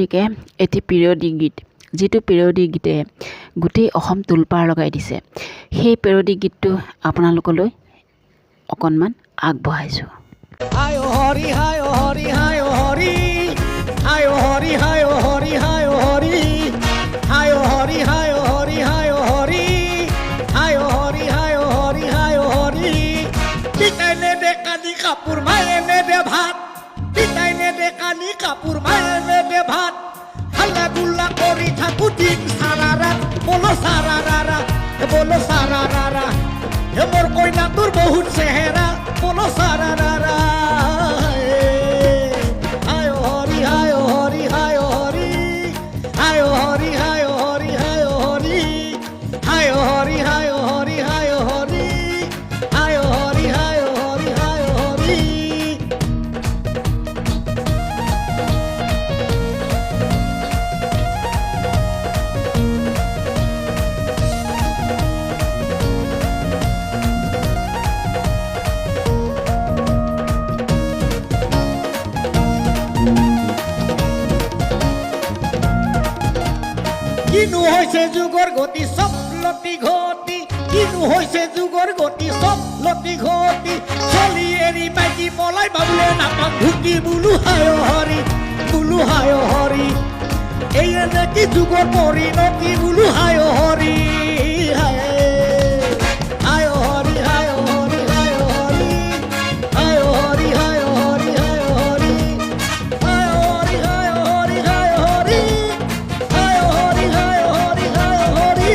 সুন্দৰীকে এটি পেৰডি গীত, যিটো পেৰডি গীতে গোটেই অসম তোলপাৰ লগাই দিছে, সেই পেৰডি গীতটো আপোনালোকলৈ অকণমান আগবঢ়াইছোঁ। হায় হৰি হায় হৰি হায় হৰি হায় হৰি হায় হৰি হায় হৰি হায় হৰি হায় হৰি হায় হৰি হায় হৰি হায় হৰি হায় হৰি পিতাই নেদে কানি কাপোৰ মায়ে নেদে ভাত, পিতাই নেদে কানি কাপোৰ মায়ে নেদে ভাত, হাল্লা গুল্লা কৰি থাকো দিন সাৰা ৰাত, বলো সাৰা ৰাৰা বলো সাৰা ৰাৰা, হে মোৰ কইনা তোৰ বহুত চেহেৰা, বলো সাৰা ৰাৰা। কিনো হৈছে যুগৰ গতি চব লতি ঘটি, কিনো হৈছে যুগৰ গতি চব লতি ঘটি, চলি এৰি মাইকী পলাই বাবুলে নাপাক ঢুকি বুলু হায় হৰি বুলু হায় হৰি, এই নেকি যুগৰ পৰিণতি বুলু হায় হৰি হায় হায় হৰি হায় হৰি হায় হৰি হায় হৰি হায় হৰি হায় হৰি হায় হৰি হায় হৰি হায় হৰি হায় হৰি হায় হৰি হায় হৰি।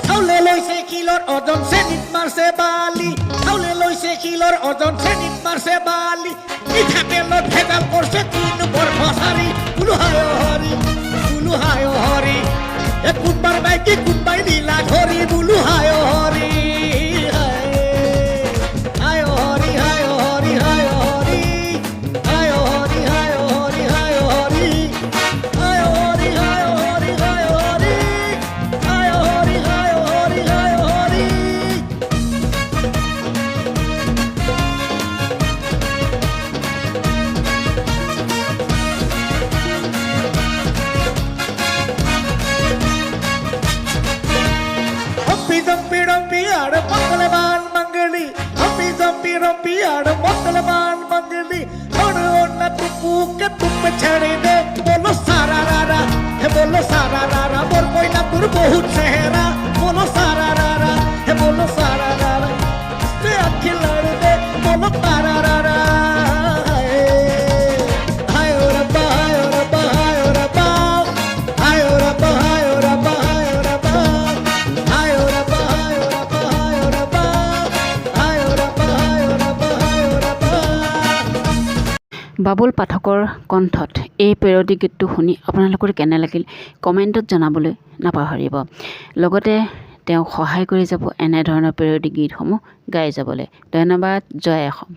চাউলে লৈছে কিলৰ ওজন চেনিত মাৰছে বালি, চাউলে লৈছে কিলৰ ওজন চেনিত মাৰছে বালি, মিঠাতেলত ভেজাল কৰিছে 3 বৰ্ষচাৰী বুলু হায় হৰি বুলু হায় হৰি, এ কোনবাৰ মাইকী কোনবাই নীলা ধৰি বুলু হায় হৰি হায় হৰি হায় হৰি হায় হৰি হায় হৰি হায় হৰি হায় হৰি হায় হৰি হায় হৰি হায় হৰি হায় হৰি হায় হৰি হায় Hari. Humpy dumpy dumpy aad Mangalaban Mangali, Humpy dumpy dumpy aad Mangalaban Mangali, Onna onna tuppu ke tuppe chhade de, bolo sara rara he bolo sara rara, mor koina tur bahut chehra, bolo sara rara he bolo sara rara, se akhi lad de bolo sara rara, hay o rabba hay o rabba hay o rabba hay o rabba hay o rabba hay o rabba hay o rabba hay o rabba hay o rabba hay o rabba hay o rabba hay o rabba। Babul পাঠকৰ কণ্ঠত এই parody গীতটো শুনি আপোনালোকৰ কেনে লাগিল কমেণ্টত জনাবলৈ নাপাহৰিব, লগতে তেওঁক সহায় কৰি যাব এনেধৰণৰ পেৰডি গীতসমূহ গাই যাবলৈ। ধন্যবাদ। জয় অসম।